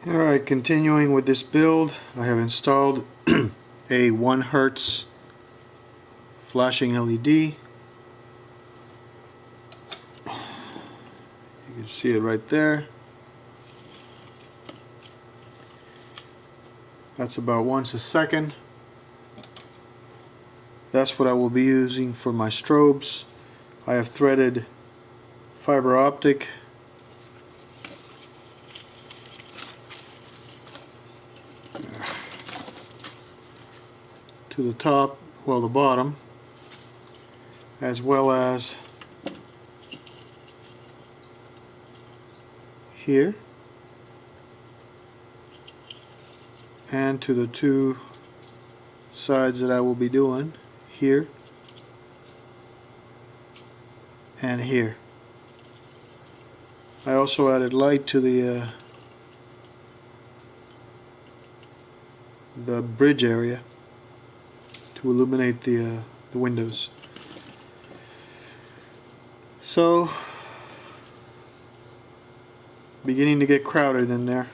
Alright, continuing with this build, I have installed a 1 Hertz flashing LED. You can see it right there. That's about once a second. That's what I will be using for my strobes. I have threaded fiber optic to the top, well, the bottom, as well as here, and to the two sides that I will be doing, here and here. I also added light to the bridge area to illuminate the windows. So, beginning to get crowded in there.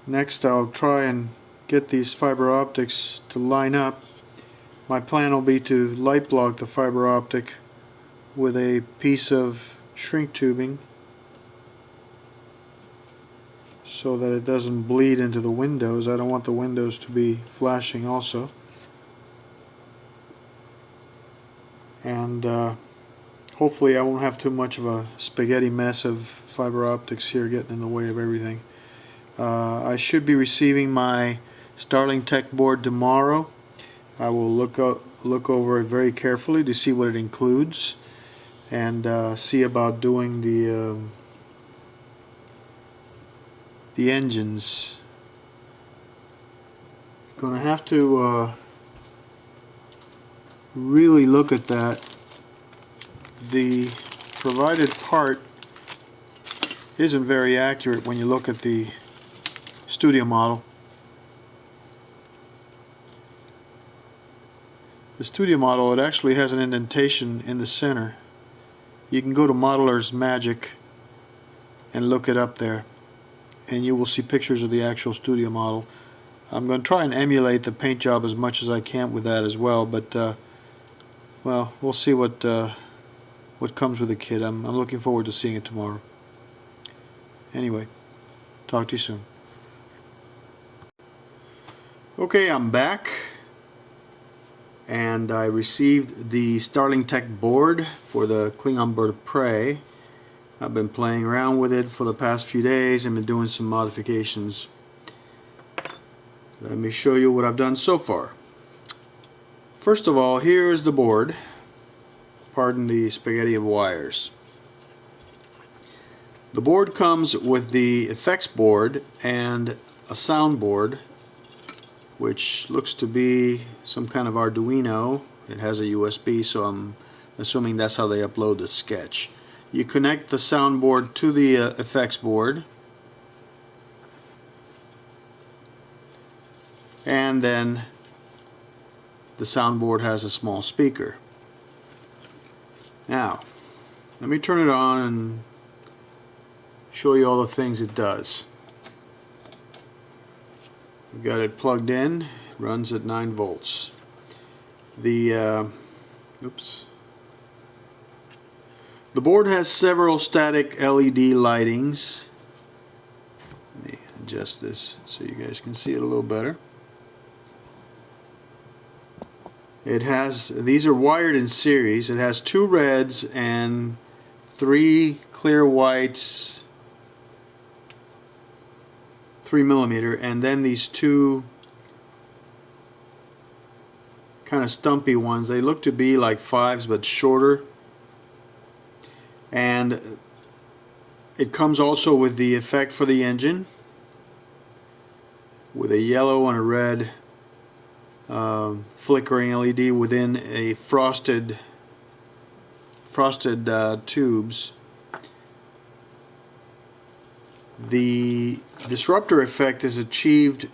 Next, I'll try and get these fiber optics to line up. My plan will be to light block the fiber optic with a piece of shrink tubing so that it doesn't bleed into the windows. I don't want the windows to be flashing also. And hopefully I won't have too much of a spaghetti mess of fiber optics here getting in the way of everything. I should be receiving my Starling Tech board tomorrow. I will look over it very carefully to see what it includes and see about doing the engines. Gonna have to really look at that. The provided part isn't very accurate when you look at the studio model. The studio model, it actually has an indentation in the center. You can go to Modeler's Magic and look it up there, and you will see pictures of the actual studio model. I'm going to try and emulate the paint job as much as I can with that as well, but well, we'll see what comes with the kit. I'm looking forward to seeing it tomorrow. Anyway, talk to you soon. Okay, I'm back, and I received the Starling Tech board for the Klingon BOP. I've been playing around with it for the past few days and been doing some modifications. Let me show you what I've done so far. First of all, here's the board. Pardon the spaghetti of wires. The board comes with the effects board and a sound board, which looks to be some kind of Arduino. It has a USB, so I'm assuming that's how they upload the sketch. You connect the soundboard to the effects board, and then the soundboard has a small speaker. Now, let me turn it on and show you all the things it does. We've got it plugged in. It runs at 9 volts. The board has several static LED lightings. Let me adjust this so you guys can see it a little better. It has, these are wired in series. It has 2 reds and 3 clear whites, 3mm, and then these 2 kind of stumpy ones. They look to be like 5s but shorter. And it comes also with the effect for the engine with a yellow and a red flickering LED within a frosted tubes. The disruptor effect is achieved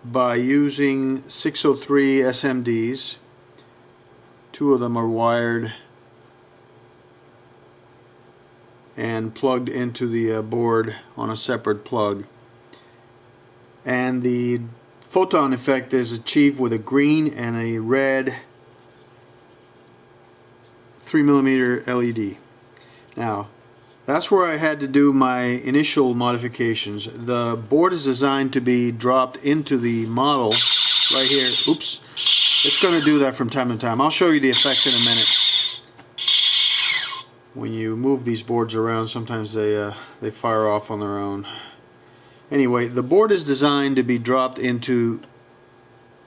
by using 603 SMDs. 2 of them are wired and plugged into the board on a separate plug. And the photon effect is achieved with a green and a red 3mm LED. Now, that's where I had to do my initial modifications. The board is designed to be dropped into the model right here. Oops. It's going to do that from time to time. I'll show you the effects in a minute. When you move these boards around, sometimes they fire off on their own. Anyway, the board is designed to be dropped into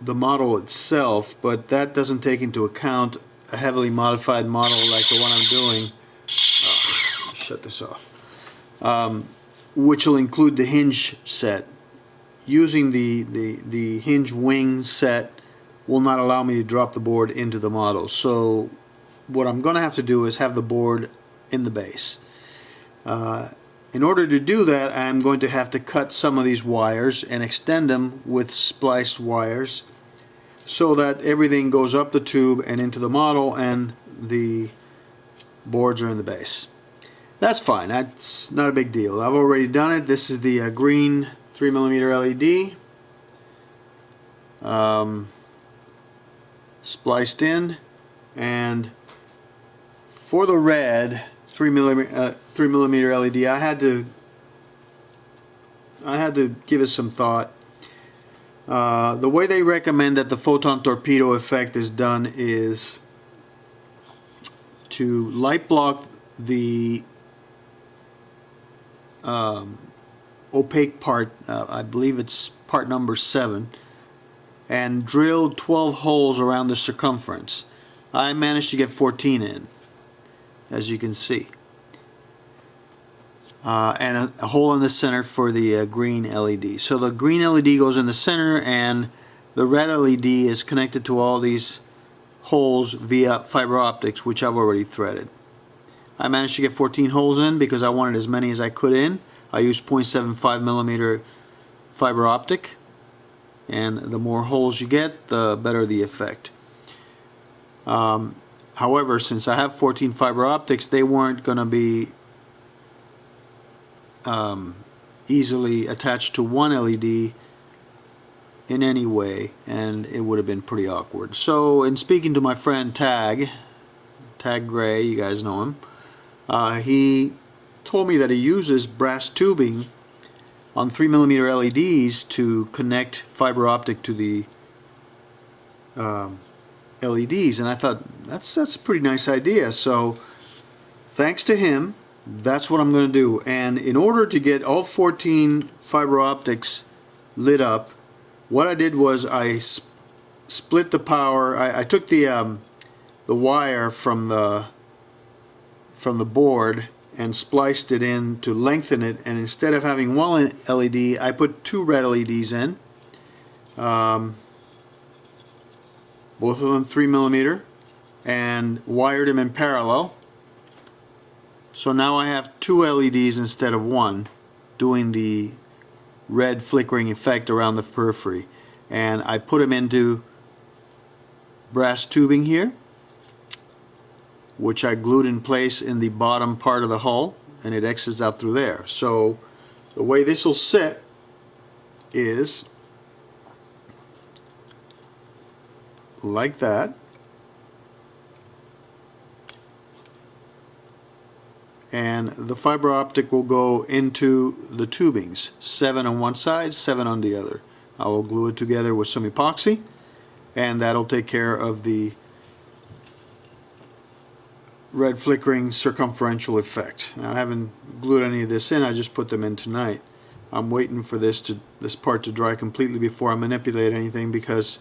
the model itself, but that doesn't take into account a heavily modified model like the one I'm doing. Shut this off. Which will include the hinge set. Using the hinge wing set will not allow me to drop the board into the model. So what I'm going to have to do is have the board in the base. In order to do that, I'm going to have to cut some of these wires and extend them with spliced wires so that everything goes up the tube and into the model and the boards are in the base. That's fine. That's not a big deal. I've already done it. This is the green 3mm LED spliced in, and for the red 3mm LED, I had to give it some thought. The way they recommend that the photon torpedo effect is done is to light block the opaque part, I believe it's part number 7, and drill 12 holes around the circumference. I managed to get 14 in, as you can see, and a hole in the center for the green LED. So the green LED goes in the center, and the red LED is connected to all these holes via fiber optics, which I've already threaded. I managed to get 14 holes in because I wanted as many as I could in. I used 0.75mm fiber optic, and the more holes you get, the better the effect. However, since I have 14 fiber optics, they weren't going to be easily attached to one LED in any way, and it would have been pretty awkward. So in speaking to my friend Tag Gray, you guys know him, he told me that he uses brass tubing on 3mm LEDs to connect fiber optic to the LEDs, and I thought that's a pretty nice idea. So thanks to him, that's what I'm going to do. And in order to get all 14 fiber optics lit up, what I did was I split the power. I took the wire from the board and spliced it in to lengthen it, and instead of having one LED, I put 2 red LEDs in, both of them 3mm, and wired them in parallel. So now I have 2 LEDs instead of 1 doing the red flickering effect around the periphery, and I put them into brass tubing here, which I glued in place in the bottom part of the hull, and it exits out through there. So the way this will sit is like that, and the fiber optic will go into the tubings, 7 on one side, 7 on the other. I will glue it together with some epoxy, and that'll take care of the red flickering circumferential effect. Now, I haven't glued any of this in, I just put them in tonight. I'm waiting for this part to dry completely before I manipulate anything, because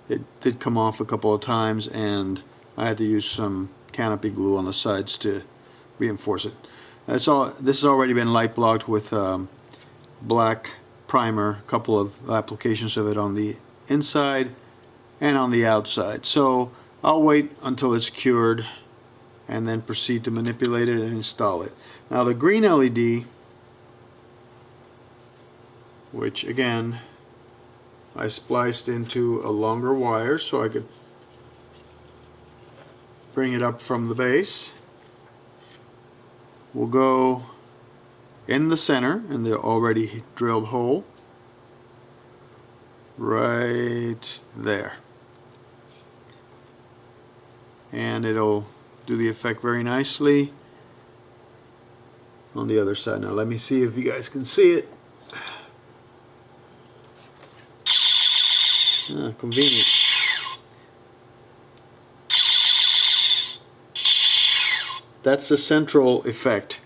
it did come off a couple of times and I had to use some canopy glue on the sides to reinforce it. This has already been light blocked with black primer, a couple of applications of it on the inside and on the outside. So I'll wait until it's cured and then proceed to manipulate it and install it. Now the green LED, which again I spliced into a longer wire so I could bring it up from the base. will go in the center, in the already drilled hole, right there. And it'll do the effect very nicely on the other side. Now let me see if you guys can see it. Convenient. That's the central effect.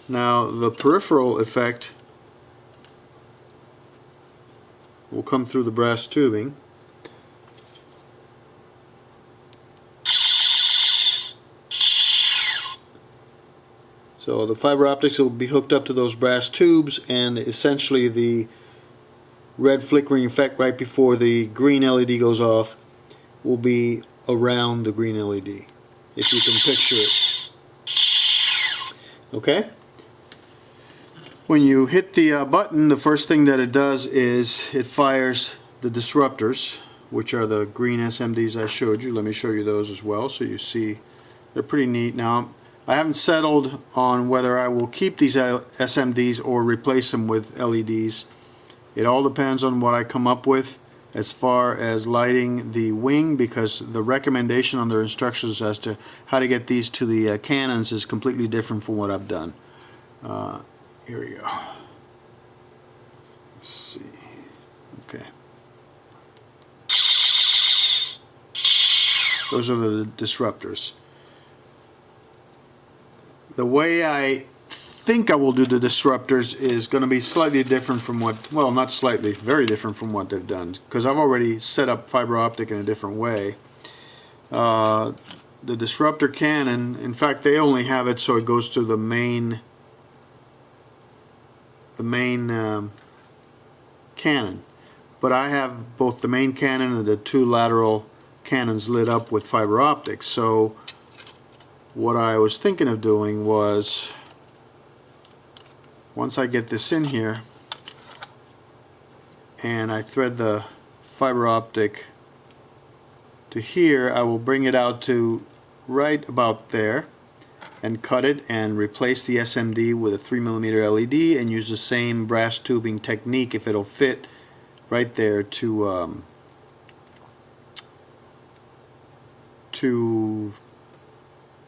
Now the peripheral effect will come through the brass tubing. So the fiber optics will be hooked up to those brass tubes, and essentially the red flickering effect right before the green LED goes off will be around the green LED, if you can picture it. Okay? When you hit the button, the first thing that it does is it fires the disruptors, which are the green SMDs I showed you. Let me show you those as well so you see. They're pretty neat. Now, I haven't settled on whether I will keep these SMDs or replace them with LEDs. It all depends on what I come up with as far as lighting the wing, because the recommendation on their instructions as to how to get these to the cannons is completely different from what I've done. Here we go. Let's see. Okay. Those are the disruptors. The way I think I will do the disruptors is going to be slightly different from what, well, not slightly, very different from what they've done, because I've already set up fiber optic in a different way. The disruptor cannon, in fact, they only have it so it goes to the main cannon, but I have both the main cannon and the two lateral cannons lit up with fiber optics. So what I was thinking of doing was, once I get this in here and I thread the fiber optic to here, I will bring it out to right about there and cut it and replace the SMD with a 3mm LED and use the same brass tubing technique, if it'll fit, right there to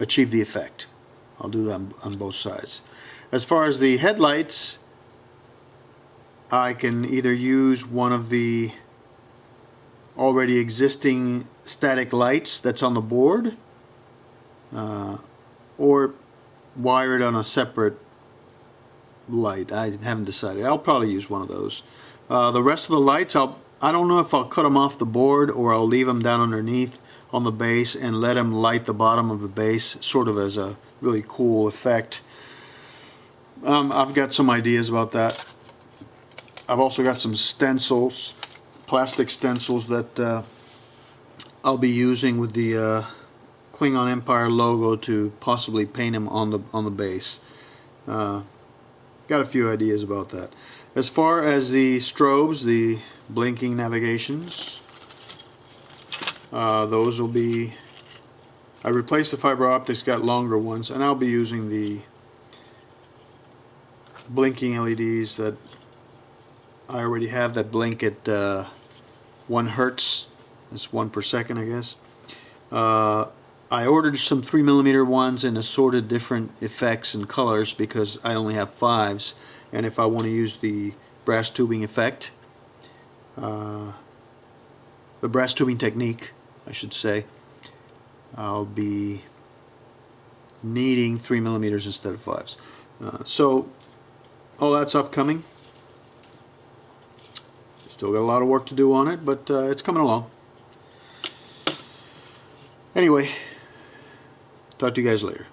achieve the effect. I'll do that on both sides. As far as the headlights, I can either use one of the already existing static lights that's on the board, or wire it on a separate light. I haven't decided. I'll probably use one of those. The rest of the lights, I don't know if I'll cut them off the board or I'll leave them down underneath on the base and let them light the bottom of the base, sort of as a really cool effect. I've got some ideas about that. I've also got some stencils, plastic stencils that I'll be using with the Klingon Empire logo to possibly paint them on the base. Got a few ideas about that. As far as the strobes, the blinking navigations, those will be, I replaced the fiber optics, got longer ones, and I'll be using the blinking LEDs that I already have that blink at 1 hertz. That's 1 per second, I guess. I ordered some 3mm ones in assorted different effects and colors because I only have 5s, and if I want to use the brass tubing effect, the brass tubing technique, I should say, I'll be needing 3mm instead of 5s. So all that's upcoming. Still got a lot of work to do on it, but it's coming along. Anyway, talk to you guys later.